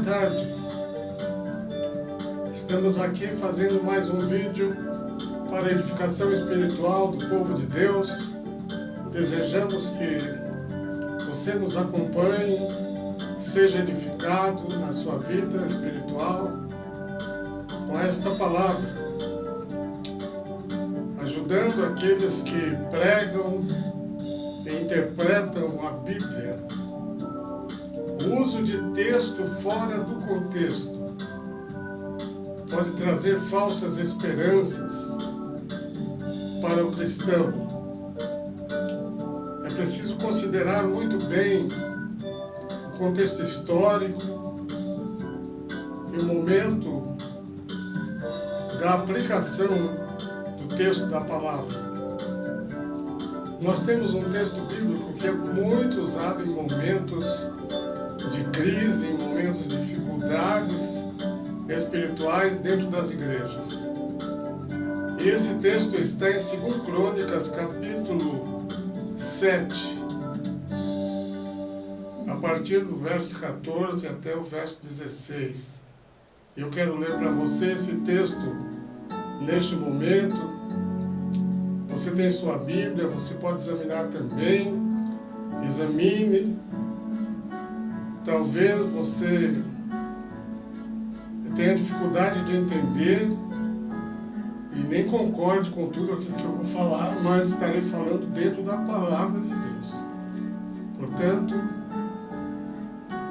tarde. Estamos aqui fazendo mais um vídeo para a edificação espiritual do povo de Deus. Desejamos que você nos acompanhe, seja edificado na sua vida espiritual com esta palavra, ajudando aqueles que pregam e interpretam a Bíblia. O uso de texto fora do contexto pode trazer falsas esperanças para o cristão. É preciso considerar muito bem o contexto histórico e o momento da aplicação do texto da palavra. Nós temos um texto bíblico que é muito usado em momentos de crise, em momentos de dificuldades espirituais dentro das igrejas. E esse texto está em 2 Crônicas, capítulo 7, a partir do verso 14 até o verso 16. Eu quero ler para você esse texto neste momento. Você tem sua Bíblia, você pode examinar também. Examine. Talvez você tenha dificuldade de entender e nem concorde com tudo aquilo que eu vou falar, mas estarei falando dentro da palavra de Deus. Portanto,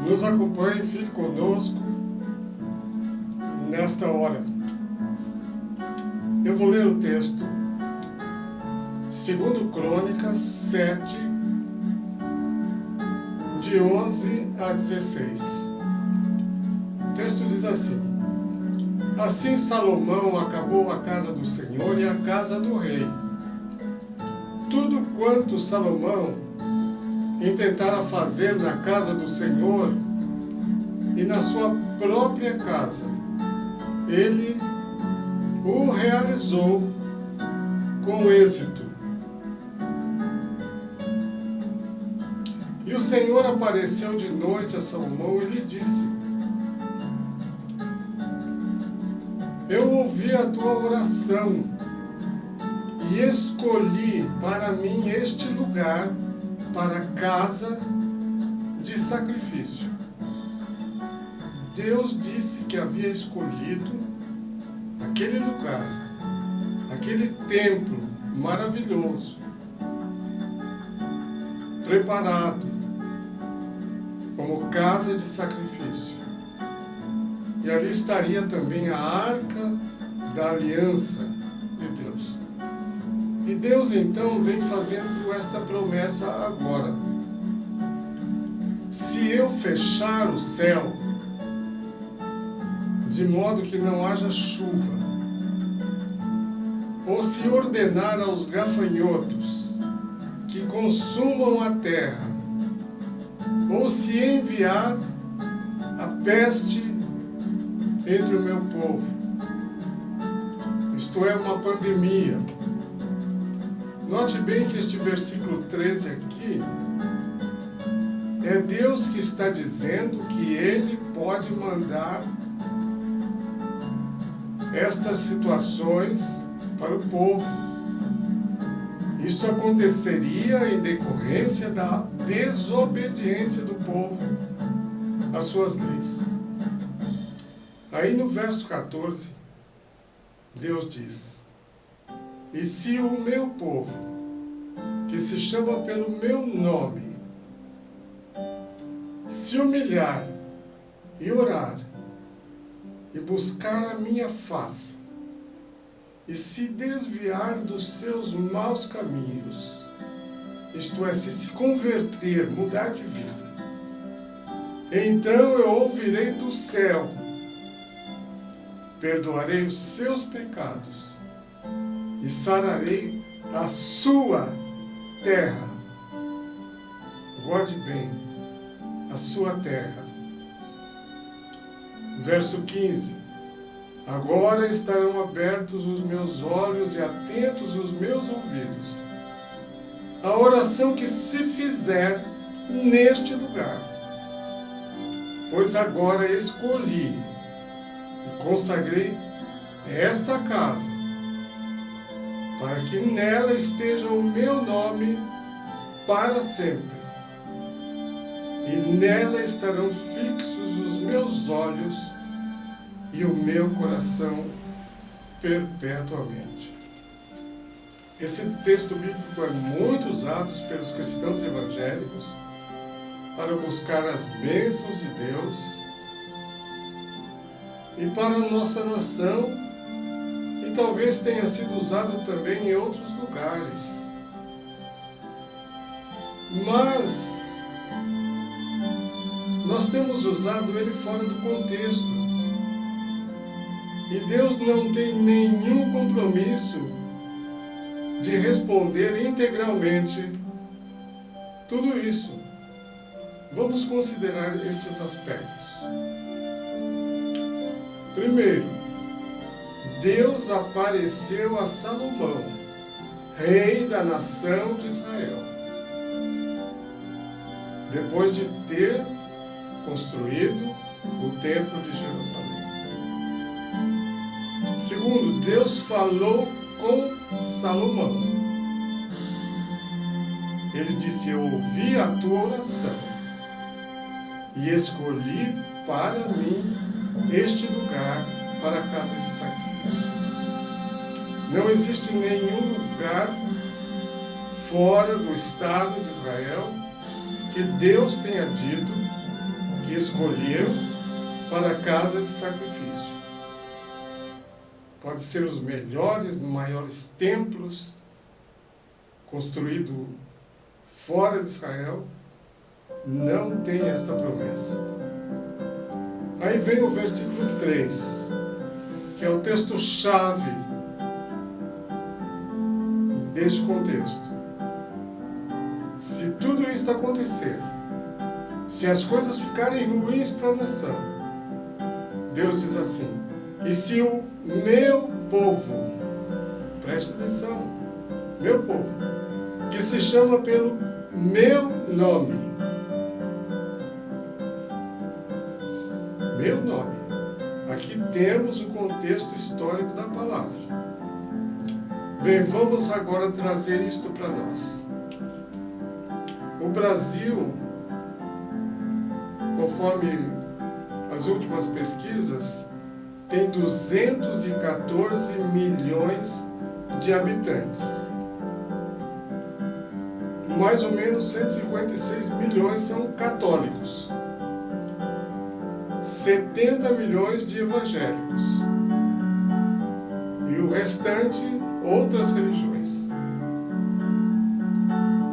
nos acompanhe, fique conosco nesta hora. Eu vou ler o texto, 2 Crônicas 7, de 11 a 16. O texto diz assim: Assim Salomão acabou a casa do Senhor e a casa do rei. Tudo quanto Salomão intentara fazer na casa do Senhor e na sua própria casa, ele o realizou com êxito. E o Senhor apareceu de noite a Salomão e lhe disse: Eu ouvi a tua oração e escolhi para mim este lugar para casa de sacrifício. Deus disse que havia escolhido aquele lugar, aquele templo maravilhoso, preparado como casa de sacrifício. E ali estaria também a arca da aliança de Deus. E Deus então vem fazendo esta promessa agora: se eu fechar o céu, de modo que não haja chuva, ou se ordenar aos gafanhotos que consumam a terra, ou se enviar a peste entre o meu povo, isto é, uma pandemia. Note bem que este versículo 13 aqui é Deus que está dizendo que Ele pode mandar estas situações para o povo. Isso aconteceria em decorrência da desobediência do povo às suas leis. Aí no verso 14, Deus diz: E se o meu povo, que se chama pelo meu nome, se humilhar e orar, e buscar a minha face, e se desviar dos seus maus caminhos, isto é, se converter, mudar de vida, então eu ouvirei do céu, perdoarei os seus pecados e sararei a sua terra. Guarde bem, a sua terra. Verso 15: Agora estarão abertos os meus olhos e atentos os meus ouvidos a oração que se fizer neste lugar, Pois agora escolhi e consagrei esta casa, para que nela esteja o meu nome para sempre. E nela estarão fixos os meus olhos e o meu coração perpetuamente. Esse texto bíblico é muito usado pelos cristãos evangélicos para buscar as bênçãos de Deus e para a nossa nação, e talvez tenha sido usado também em outros lugares. Mas nós temos usado ele fora do contexto. E Deus não tem nenhum compromisso de responder integralmente tudo isso. Vamos considerar estes aspectos. Primeiro, Deus apareceu a Salomão, rei da nação de Israel, depois de ter construído o templo de Jerusalém. Segundo, Deus falou com Salomão. Ele disse: eu ouvi a tua oração e escolhi para mim este lugar para a casa de sacrifício. Não existe nenhum lugar fora do Estado de Israel que Deus tenha dito que escolheu para a casa de sacrifício. Pode ser os melhores, maiores templos construídos fora de Israel, não tem esta promessa. Aí vem o versículo 3, que é o texto-chave deste contexto. Se tudo isso acontecer, se as coisas ficarem ruins para a nação, Deus diz assim: e se o meu povo, preste atenção, meu povo, que se chama pelo meu nome, aqui temos o contexto histórico da palavra. Bem, vamos agora trazer isto para nós. O Brasil, conforme as últimas pesquisas, tem 214 milhões de habitantes. Mais ou menos 156 milhões são católicos. 70 milhões de evangélicos. E o restante, outras religiões.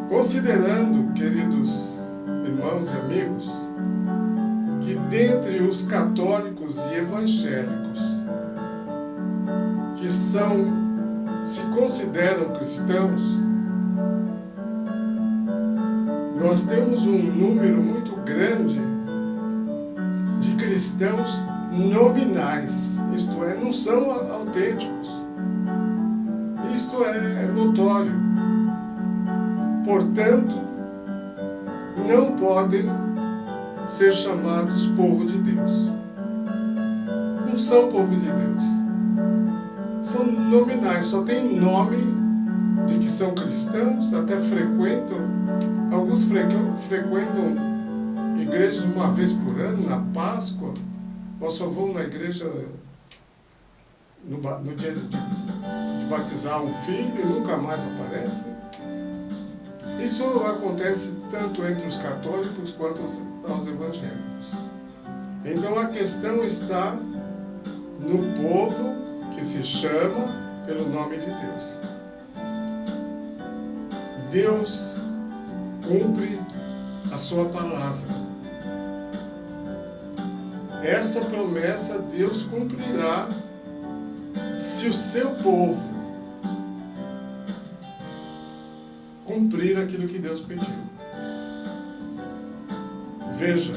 Considerando, queridos irmãos e amigos, que dentre os católicos e evangélicos que se consideram cristãos, nós temos um número muito grande de cristãos nominais, isto é, não são autênticos. Isto é notório. Portanto, não podem ser chamados povo de Deus. Não são povo de Deus. São nominais, só tem nome de que são cristãos, até frequentam, alguns frequentam igrejas uma vez por ano, na Páscoa, ou só vão na igreja no dia de batizar um filho e nunca mais aparecem. Isso acontece tanto entre os católicos quanto aos evangélicos. Então a questão está no povo que se chama pelo nome de Deus. Deus cumpre a sua palavra. Essa promessa Deus cumprirá se o seu povo cumprir aquilo que Deus pediu. Veja,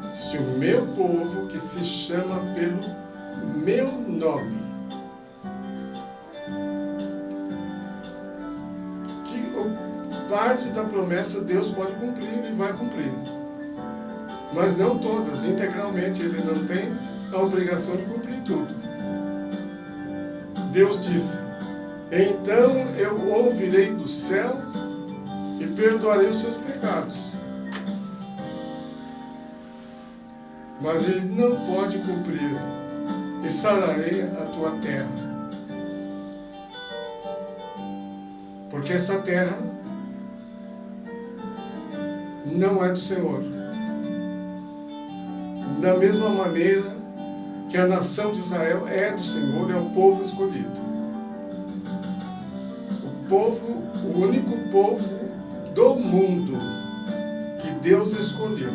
se o meu povo, que se chama pelo meu nome, que parte da promessa Deus pode cumprir e vai cumprir. mas não todas, integralmente. Ele não tem a obrigação de cumprir tudo. Deus disse: então eu ouvirei dos céus e perdoarei os seus pecados. Mas ele não pode cumprir. E sararei a tua terra. Porque essa terra não é do Senhor. Da mesma maneira que a nação de Israel é do Senhor, é o povo escolhido. O único povo do mundo que Deus escolheu,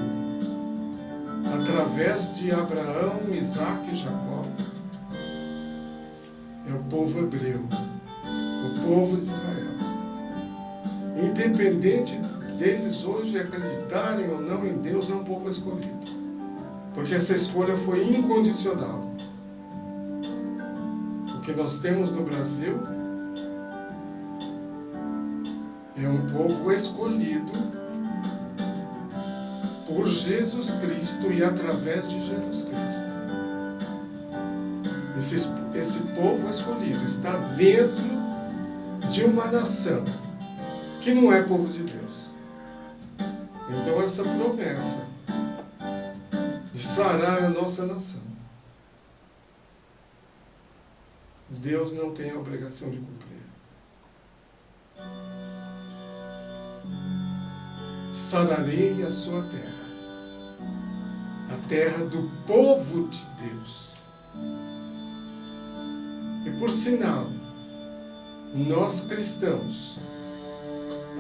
através de Abraão, Isaque e Jacó, é o povo hebreu, o povo de Israel. Independente deles hoje acreditarem ou não em Deus, é um povo escolhido. Porque essa escolha foi incondicional. O que nós temos no Brasil é um povo escolhido por Jesus Cristo e através de Jesus Cristo. Esse povo escolhido está dentro de uma nação que não é povo de Deus. Então essa promessa de sarar a nossa nação, Deus não tem a obrigação de cumprir. Sararei a sua terra, a terra do povo de Deus. E por sinal, nós cristãos,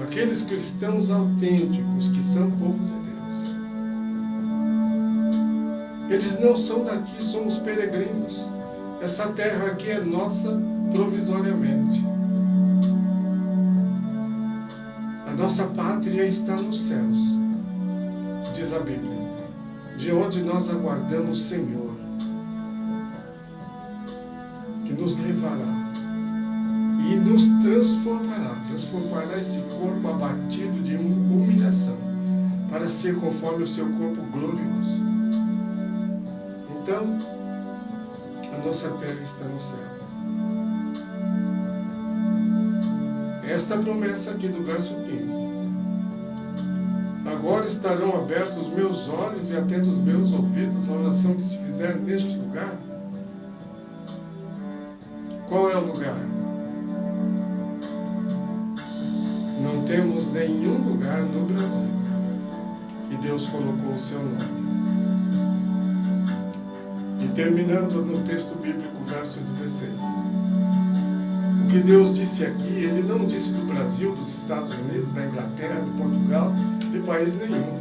aqueles cristãos autênticos que são povo de Deus, eles não são daqui, somos peregrinos. Essa terra aqui é nossa provisoriamente. A nossa pátria está nos céus, diz a Bíblia, de onde nós aguardamos o Senhor, que nos levará e nos transformará esse corpo abatido de humilhação, para ser conforme o seu corpo glorioso. Então, a nossa terra está no céu. Esta promessa aqui do verso 15. Agora estarão abertos os meus olhos e atentos os meus ouvidos à oração que se fizer neste lugar. Qual é o lugar? Não temos nenhum lugar no Brasil que Deus colocou o seu nome. E terminando no texto bíblico, verso 16. O que Deus disse aqui, Ele não disse do Brasil, dos Estados Unidos, da Inglaterra, de Portugal, de país nenhum.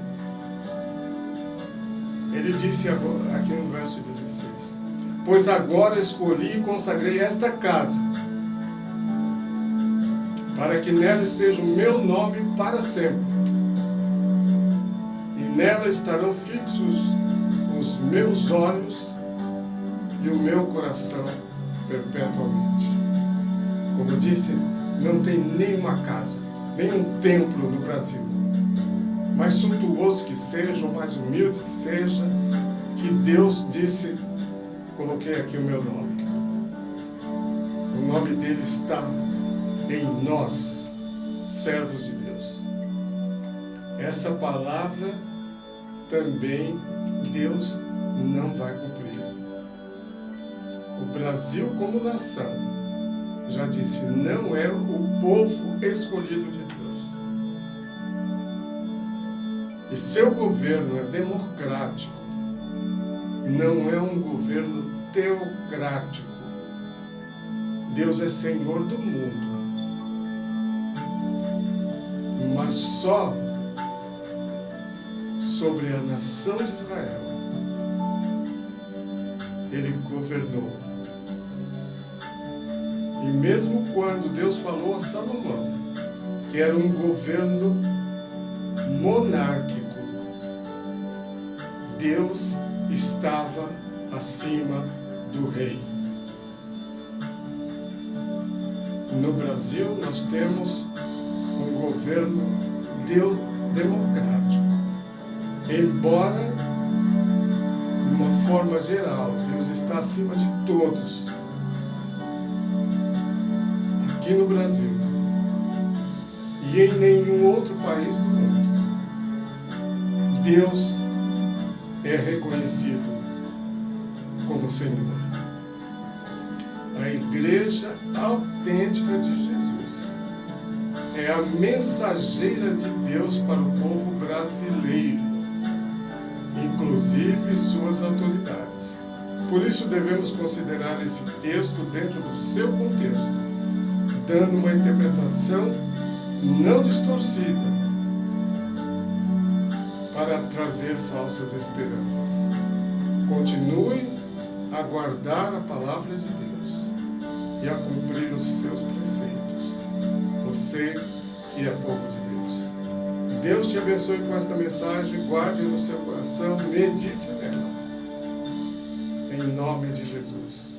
Ele disse aqui no verso 16: pois agora escolhi e consagrei esta casa, para que nela esteja o meu nome para sempre. E nela estarão fixos os meus olhos e o meu coração perpetuamente. Como eu disse, não tem nenhuma casa, nenhum templo no Brasil, mais suntuoso que seja, ou mais humilde que seja, que Deus disse: coloquei aqui o meu nome. O nome dele está em nós, servos de Deus. Essa palavra também Deus não vai cumprir. O Brasil como nação, já disse, não é o povo escolhido de Deus. E seu governo é democrático, não é um governo teocrático. Deus é Senhor do mundo, mas só sobre a nação de Israel Ele governou. E mesmo quando Deus falou a Salomão que era um governo monárquico, Deus estava acima do rei. No Brasil nós temos um governo democrático, embora uma forma geral, Deus está acima de todos. Aqui no Brasil e em nenhum outro país do mundo, Deus é reconhecido como Senhor. A igreja autêntica de Jesus é a mensageira de Deus para o povo brasileiro, inclusive suas autoridades. Por isso devemos considerar esse texto dentro do seu contexto, dando uma interpretação não distorcida para trazer falsas esperanças. Continue a guardar a palavra de Deus e a cumprir os seus preceitos. Você que é povo de Deus. Deus te abençoe com esta mensagem, guarde no seu coração, medite nela. Em nome de Jesus.